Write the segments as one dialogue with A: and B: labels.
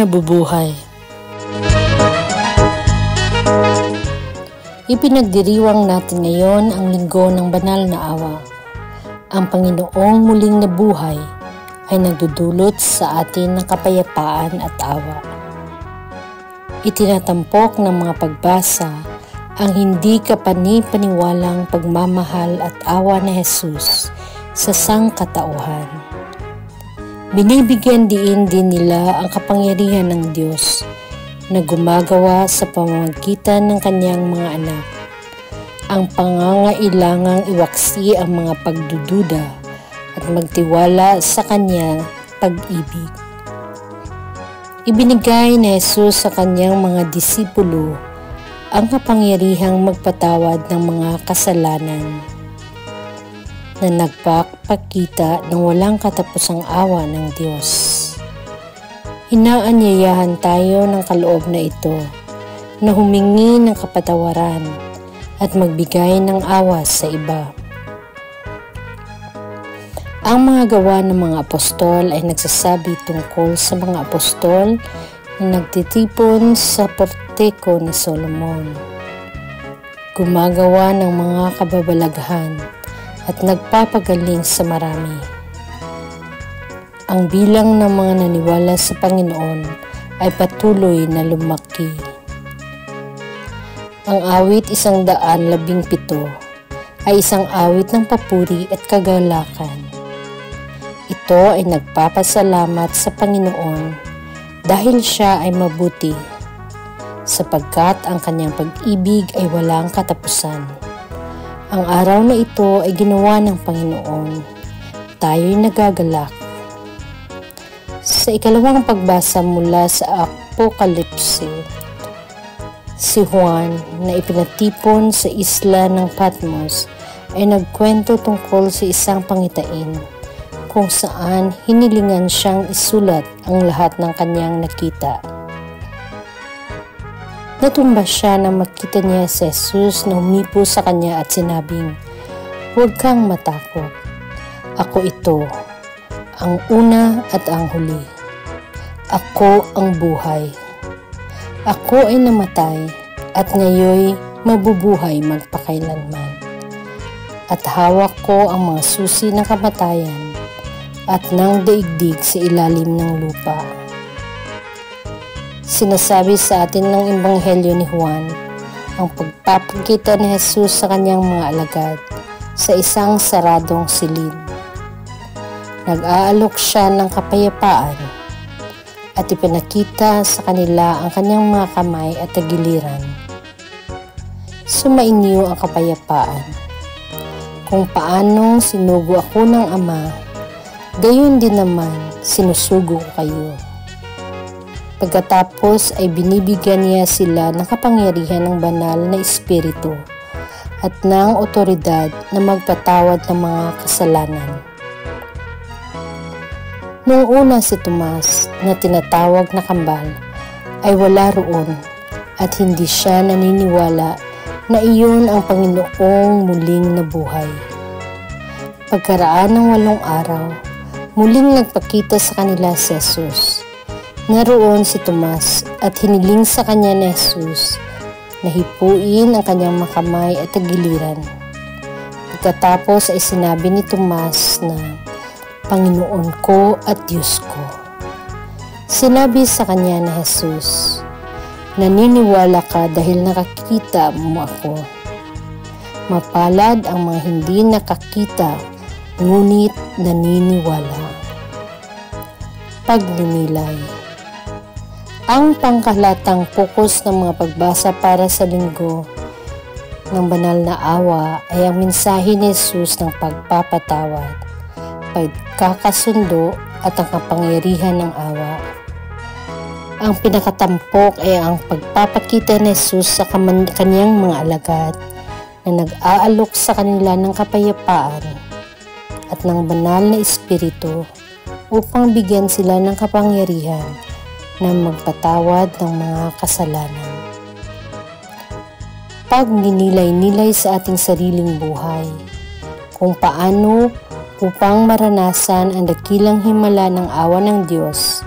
A: nabubuhay. Ipinagdiriwang natin ngayon ang linggo ng banal na awa. Ang Panginoong muling nabuhay ay nagdudulot sa atin ng kapayapaan at awa. Itinatampok ng mga pagbasa ang hindi kapani-paniwalang pagmamahal at awa ni Jesus sa sangkatauhan. Binibigyan din nila ang kapangyarihan ng Diyos na gumagawa sa pamamagitan ng kanyang mga anak. Ang pangangailangang iwaksi ang mga pagdududa at magtiwala sa kanyang pag-ibig. Ibinigay ni Jesus sa kanyang mga disipulo ang kapangyarihang magpatawad ng mga kasalanan na nagpapakita ng walang katapusang awa ng Diyos. Inaanyayahan tayo ng kaloob na ito na humingi ng kapatawaran at magbigay ng awa sa iba. Ang mga gawa ng mga apostol ay nagsasabi tungkol sa mga apostol na nagtitipon sa portiko ni Solomon, gumagawa ng mga kababalaghan at nagpapagaling sa marami. Ang bilang ng mga naniwala sa Panginoon ay patuloy na lumaki. Ang awit 117 ay isang awit ng papuri at kagalakan. Ito ay nagpapasalamat sa Panginoon dahil siya ay mabuti, sapagkat ang kanyang pag-ibig ay walang katapusan. Ang araw na ito ay ginawa ng Panginoon. Tayo'y nagagalak. Sa ikalawang pagbasa mula sa Apokalipse, si Juan na ipinatipon sa isla ng Patmos ay nagkwento tungkol sa isang pangitain kung saan hinilingan siyang isulat ang lahat ng kanyang nakita. Natumba siya nang makita niya si Jesus na humipo sa kanya at sinabing, "Huwag kang matakot. Ako ito, ang una at ang huli. Ako ang buhay. Ako ay namatay at ngayoy mabubuhay magpakailanman. At hawak ko ang mga susi ng kamatayan at ng daigdig sa ilalim ng lupa." Sinasabi sa atin ng Ebanghelyo ni Juan ang pagpapakita ni Jesus sa kanyang mga alagad sa isang saradong silid. Nag-aalok siya ng kapayapaan at ipinakita sa kanila ang kanyang mga kamay at tagiliran. Sumainyo ang kapayapaan. Kung paanong sinugo ako ng Ama, gayon din naman sinusugo ko kayo. Pagkatapos ay binibigyan niya sila ng kapangyarihan ng banal na Espiritu at ng otoridad na magpatawad ng mga kasalanan. Noong una si Tomas na tinatawag na kambal ay wala roon at hindi siya naniniwala na iyon ang Panginoong muling nabuhay. Pagkaraan ng 8 araw, muling nagpakita sa kanila si Jesus. Naroon si Tomas at hiniling sa kanya ni Jesus na hipuin ang kanyang makamay at tagiliran. Pagkatapos ay sinabi ni Tomas na, "Panginoon ko at Diyos ko." Sinabi sa kanya ni Jesus, "Naniniwala ka dahil nakakita mo ako. Mapalad ang mga hindi nakakita ngunit naniniwala." Pagninilay. Ang pangkalatang pokus ng mga pagbasa para sa linggo ng banal na awa ay ang mensahe ni Jesus ng pagpapatawad, pagkakasundo at ang kapangyarihan ng awa. Ang pinakatampok ay ang pagpapakita ni Jesus sa kanyang mga alagad na nag-aalok sa kanila ng kapayapaan at ng banal na Espiritu upang bigyan sila ng kapangyarihan na magpatawad ng mga kasalanan. Pagninilay-nilay sa ating sariling buhay, kung paano upang maranasan ang dakilang himala ng awa ng Diyos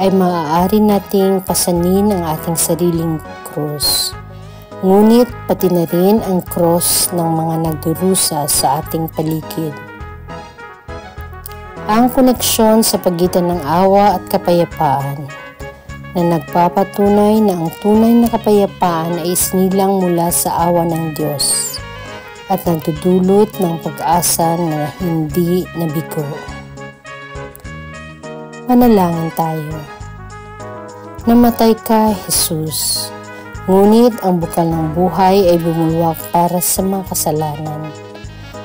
A: ay maaari nating pasanin ang ating sariling krus. Ngunit pati na rin ang krus ng mga nagdurusa sa ating paligid. Ang koneksyon sa pagitan ng awa at kapayapaan na nagpapatunay na ang tunay na kapayapaan ay isinilang mula sa awa ng Diyos at nagdudulot ng pag-asa na hindi nabigo. Manalangin tayo. Namatay ka, Jesus, ngunit ang bukal ng buhay ay bumulwak para sa mga kasalanan,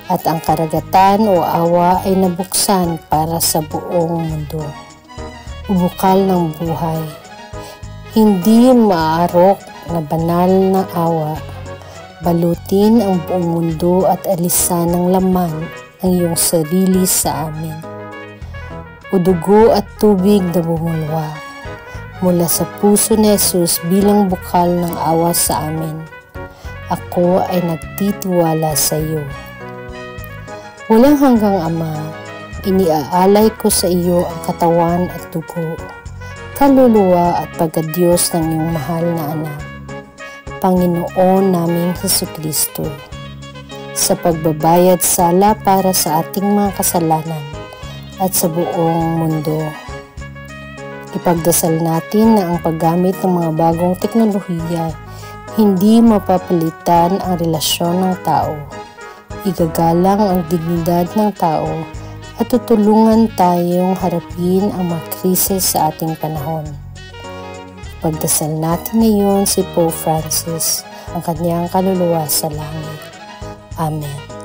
A: at ang karagatan o awa ay nabuksan para sa buong mundo. Bukal ng buhay, hindi maaarok na banal na awa, balutin ang buong mundo at alisan ng laman ang iyong sarili sa amin. O dugo at tubig na bumulwak mula sa puso ni Jesus bilang bukal ng awa sa amin. Ako ay nagtitiwala sa iyo. Walang hanggang Ama, iniaalay ko sa iyo ang katawan at dugo, kaluluwa at pagkadiyos ng iyong mahal na anak, Panginoon naming Jesucristo, sa pagbabayad sala para sa ating mga kasalanan at sa buong mundo. Ipagdasal natin na ang paggamit ng mga bagong teknolohiya hindi mapapalitan ang relasyon ng tao. Igagalang ang dignidad ng tao at tutulungan tayong harapin ang mga krisis sa ating panahon. Ipagdasal natin ngayon si Pope Francis, ang kanyang kaluluwa sa langit. Amen.